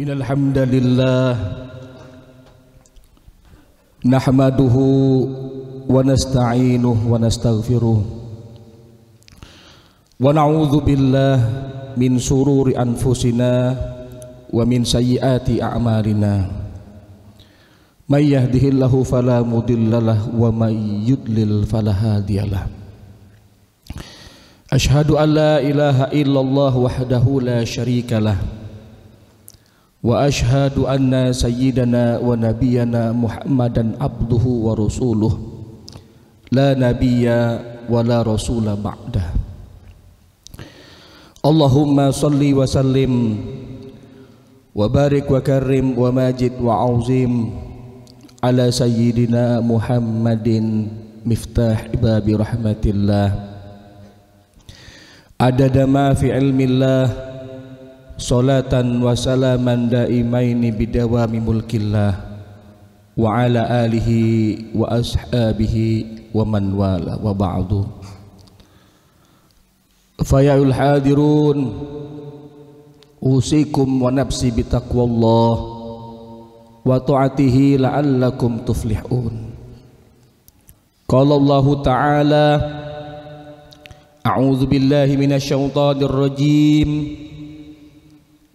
Innal hamdalillah nahmaduhu wa nasta'inuhu wa nastaghfiruh wa na'udzu billahi min shururi anfusina wa min sayyiati a'malina. May yahdihillahu fala mudhillalah wa may yudlil fala hadiyalah. Asyhadu an la ilaha illallah wahdahu la syarikalah wa asyhadu anna sayyidana wa nabiyyana Muhammadan abduhu wa rasuluh la nabiyya wa la rasula ba'dah. Allahumma salli wa sallim wa barik wa karim wa majid wa azim ala sayyidina Muhammadin miftah babi rahmatillah adada ma fi ilmillah salatan wa salaman daimaini bidawami mulkillah wa ala alihi wa ashabihi wa man wala wa ba'du. Faya'ul hadirun usikum wa nafsi bitaqwallah wa ta'atihi la'allakum tuflihun. Qala Allah ta'ala a'udzu billahi minasy syaithanir rajim.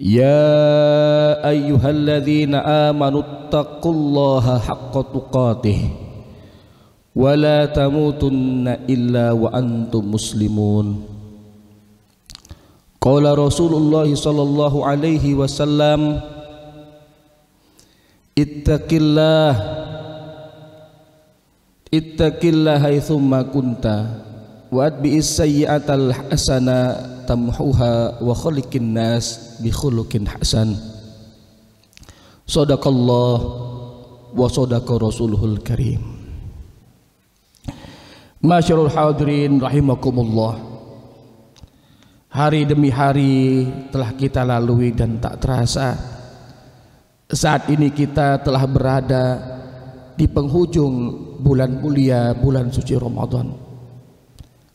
Ya ayyuhalladzina amanu taqullaha haqqa tuqatih wa la tamutunna illa wa antum muslimun. Qala Rasulullah sallallahu alaihi wasallam ittaqillah haitsumma kunta wa atbi'is sayyi'atal hasana tamhuha wa khaliqin nas bi khuluqin hasan. Shadaqallah wa shadaqa rasuluhul karim. Masyarul hadirin rahimakumullah. Hari demi hari telah kita lalui dan tak terasa saat ini kita telah berada di penghujung bulan mulia, bulan suci Ramadan.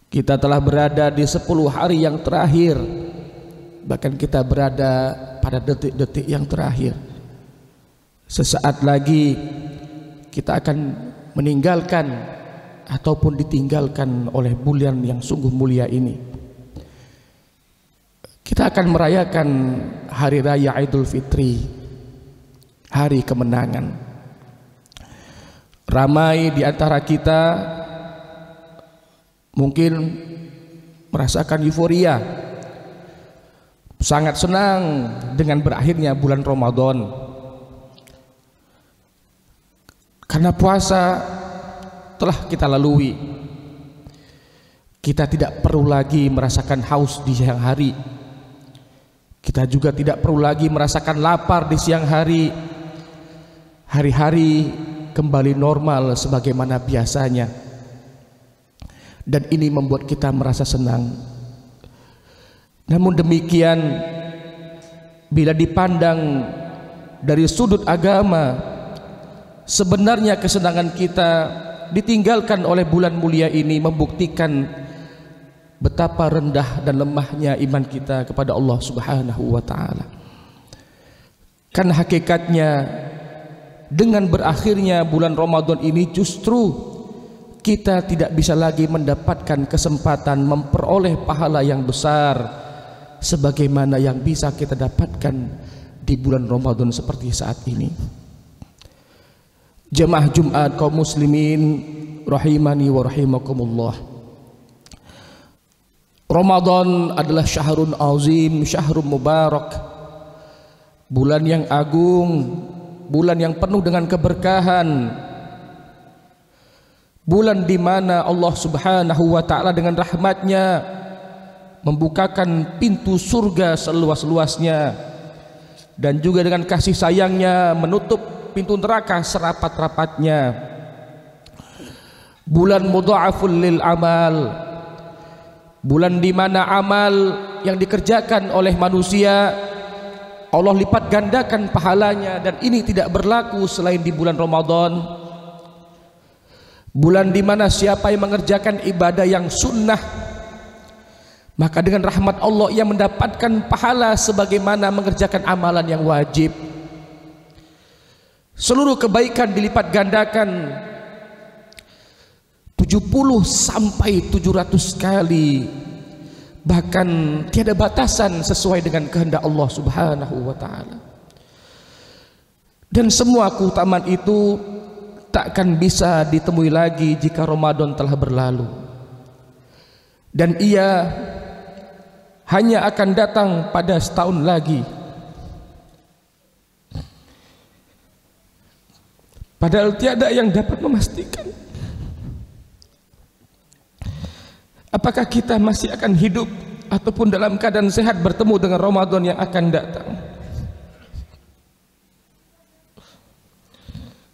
Kita telah berada di 10 hari yang terakhir, bahkan kita berada pada detik-detik yang terakhir. Sesaat lagi kita akan meninggalkan ataupun ditinggalkan oleh bulan yang sungguh mulia ini. Kita akan merayakan hari raya Idul Fitri, hari kemenangan. Ramai di antara kita mungkin merasakan euforia, sangat senang dengan berakhirnya bulan Ramadan, karena puasa telah kita lalui. Kita tidak perlu lagi merasakan haus di siang hari. Kita juga tidak perlu lagi merasakan lapar di siang hari. Hari-hari kembali normal sebagaimana biasanya. Dan ini membuat kita merasa senang. Namun demikian, bila dipandang dari sudut agama, sebenarnya kesenangan kita ditinggalkan oleh bulan mulia ini membuktikan betapa rendah dan lemahnya iman kita kepada Allah Subhanahu wa ta'ala. Kan hakikatnya dengan berakhirnya bulan Ramadan ini justru kita tidak bisa lagi mendapatkan kesempatan memperoleh pahala yang besar sebagaimana yang bisa kita dapatkan di bulan Ramadan seperti saat ini. Jemaah Jumat kaum muslimin rahimani wa rahimakumullah. Ramadan adalah syahrun azim, syahrun mubarak, bulan yang agung, bulan yang penuh dengan keberkahan, bulan di mana Allah Subhanahu wa ta'ala dengan rahmatnya membukakan pintu surga seluas-luasnya, dan juga dengan kasih sayangnya menutup pintu neraka serapat-rapatnya. Bulan mudha'aful lil amal, bulan di mana amal yang dikerjakan oleh manusia Allah lipat gandakan pahalanya, dan ini tidak berlaku selain di bulan Ramadan. Bulan di mana siapa yang mengerjakan ibadah yang sunnah, maka dengan rahmat Allah ia mendapatkan pahala sebagaimana mengerjakan amalan yang wajib. seluruh kebaikan dilipat gandakan 70 sampai 700 kali, bahkan tiada batasan sesuai dengan kehendak Allah Subhanahu wa taala. Dan semua keutamaan itu takkan bisa ditemui lagi jika Ramadan telah berlalu, dan ia hanya akan datang pada setahun lagi. Padahal tiada yang dapat memastikan apakah kita masih akan hidup ataupun dalam keadaan sehat bertemu dengan Ramadan yang akan datang.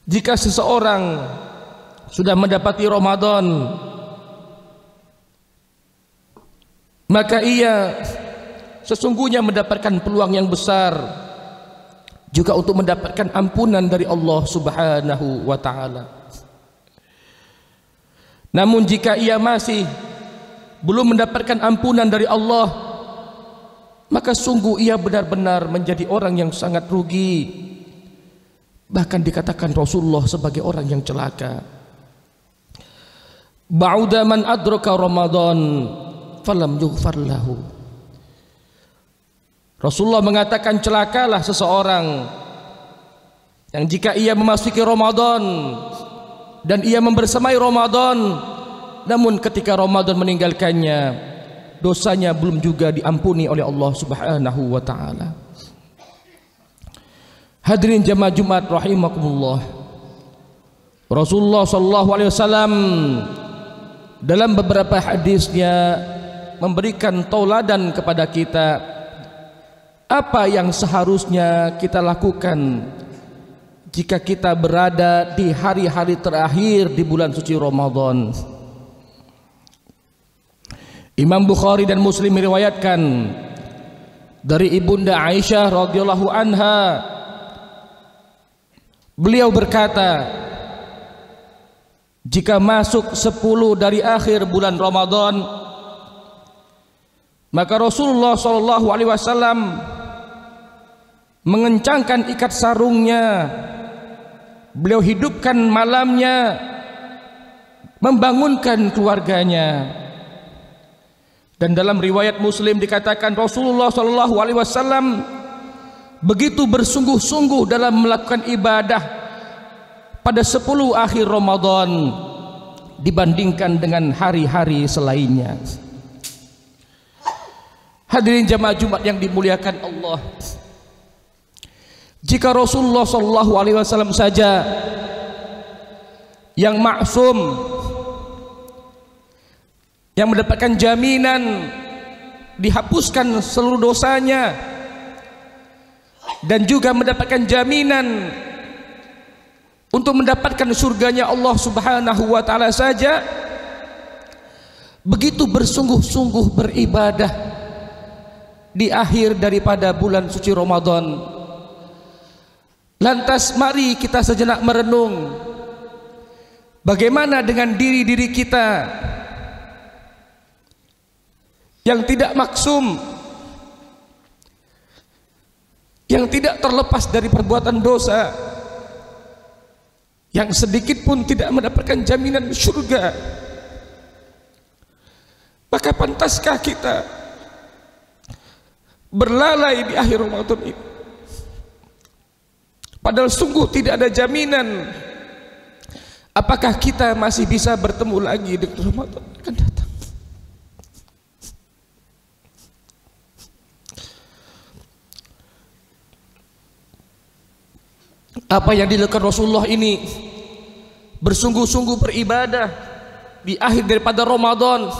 Jika seseorang sudah mendapati Ramadan, maka ia sesungguhnya mendapatkan peluang yang besar juga untuk mendapatkan ampunan dari Allah Subhanahu wa taala. Namun jika ia masih belum mendapatkan ampunan dari Allah, maka sungguh ia benar-benar menjadi orang yang sangat rugi. Bahkan dikatakan Rasulullah sebagai orang yang celaka. Ba'uda man adraka Ramadan falam yughfar lahu. Rasulullah mengatakan, celakalah seseorang yang jika ia memasuki Ramadan dan ia membersamai Ramadan, namun ketika Ramadan meninggalkannya, dosanya belum juga diampuni oleh Allah Subhanahu wa taala. Hadirin jamaah Jumat rahimakumullah. Rasulullah sallallahu alaihi wasallam dalam beberapa hadisnya memberikan tauladan kepada kita apa yang seharusnya kita lakukan jika kita berada di hari-hari terakhir di bulan suci Ramadan. Imam Bukhari dan Muslim meriwayatkan dari Ibunda Aisyah radhiyallahu anha, beliau berkata, jika masuk 10 dari akhir bulan Ramadan, maka Rasulullah SAW mengencangkan ikat sarungnya, beliau hidupkan malamnya, membangunkan keluarganya. Dan dalam riwayat Muslim dikatakan Rasulullah SAW begitu bersungguh-sungguh dalam melakukan ibadah pada 10 akhir Ramadan dibandingkan dengan hari-hari selainnya. Hadirin jamaah Jumat yang dimuliakan Allah, jika Rasulullah SAW saja yang maksum, yang mendapatkan jaminan dihapuskan seluruh dosanya dan juga mendapatkan jaminan untuk mendapatkan surganya Allah Subhanahu wa taala saja, begitu bersungguh-sungguh beribadah di akhir daripada bulan suci Ramadan. Lantas mari kita sejenak merenung, bagaimana dengan diri-diri kita yang tidak maksum, yang tidak terlepas dari perbuatan dosa, yang sedikit pun tidak mendapatkan jaminan surga. Maka pantaskah kita berlalai di akhir Ramadan ini, padahal sungguh tidak ada jaminan apakah kita masih bisa bertemu lagi di Ramadan akan datang. Apa yang dilakukan Rasulullah ini, bersungguh-sungguh beribadah di akhir daripada Ramadan,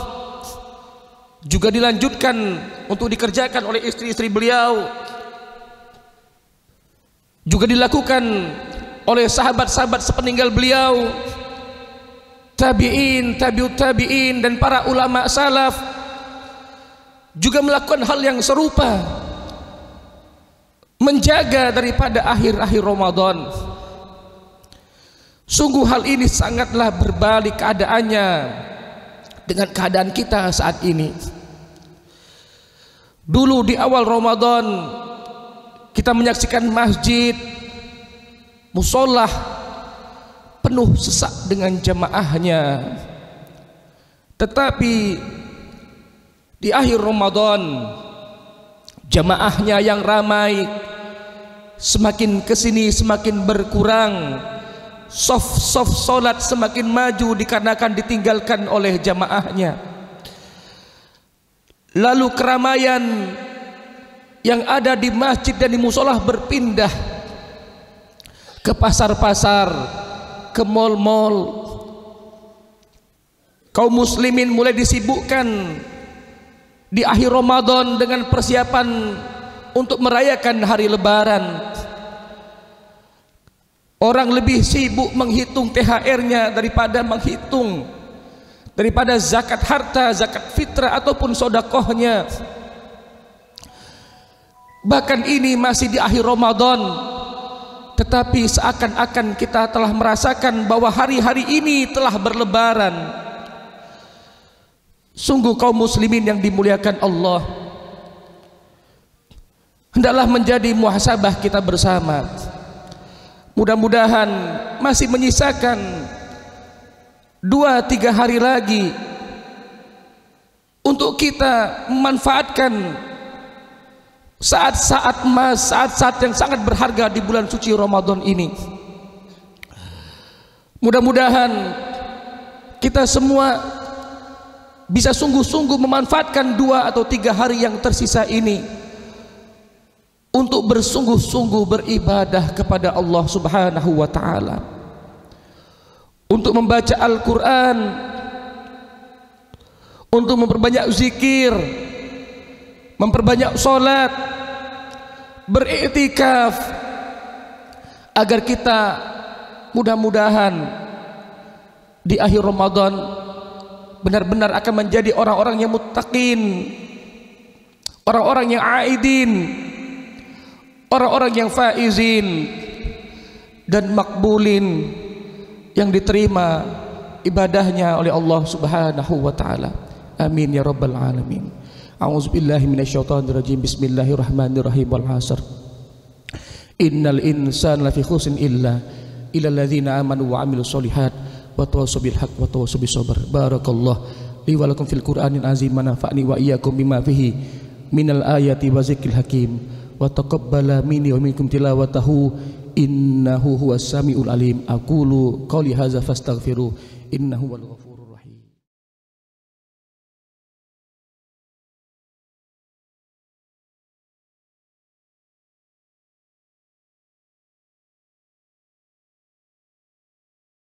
juga dilanjutkan untuk dikerjakan oleh istri-istri beliau, juga dilakukan oleh sahabat-sahabat sepeninggal beliau, tabi'in, tabi'ut tabi'in, dan para ulama salaf juga melakukan hal yang serupa, menjaga daripada akhir-akhir Ramadan. Sungguh hal ini sangatlah berbalik keadaannya dengan keadaan kita saat ini. Dulu di awal Ramadan kita menyaksikan masjid musolah penuh sesak dengan jamaahnya. Tetapi di akhir Ramadan jamaahnya yang ramai semakin kesini semakin berkurang, sof solat semakin maju dikarenakan ditinggalkan oleh jamaahnya. Lalu keramaian yang ada di masjid dan di musolah berpindah ke pasar-pasar, ke mal-mal. Kaum muslimin mulai disibukkan di akhir Ramadan dengan persiapan untuk merayakan hari lebaran. Orang lebih sibuk menghitung THR-nya daripada zakat harta, zakat fitrah ataupun sedekahnya. Bahkan ini masih di akhir Ramadan, tetapi seakan-akan kita telah merasakan bahwa hari-hari ini telah berlebaran. Sungguh kaum muslimin yang dimuliakan Allah, hendaklah menjadi muhasabah kita bersama. Mudah-mudahan masih menyisakan 2-3 hari lagi untuk kita memanfaatkan saat-saat emas, saat-saat yang sangat berharga di bulan suci Ramadan ini. Mudah-mudahan kita semua bisa sungguh-sungguh memanfaatkan 2 atau 3 hari yang tersisa ini untuk bersungguh-sungguh beribadah kepada Allah Subhanahu wa ta'ala, untuk membaca Al-Quran, untuk memperbanyak zikir, memperbanyak sholat, beriktikaf, agar kita mudah-mudahan di akhir Ramadan benar-benar akan menjadi orang-orang yang muttaqin, orang-orang yang aidin, orang-orang yang faizin dan makbulin, yang diterima ibadahnya oleh Allah Subhanahu wa ta'ala. Amin ya rabbal alamin. A'udzubillahi minasyaitonirrajim. Bismillahirrahmanirrahim. Wal 'asr. Innal insana lafi khusrin illa alladzina amanu wa 'amilus sholihat wa tawassaw bil haqq wa tawassaw bis sabr. Barakallahu li wa lakum fil Qur'anil azim wa nafa'ni wa iyyakum bima fihi minal ayati wa zikril hakim wa taqabbala minni wa minkum tilawatahu innahu huwas samiul alim. Aqulu qawli hadza fastaghfiruh innahu wal ghafur.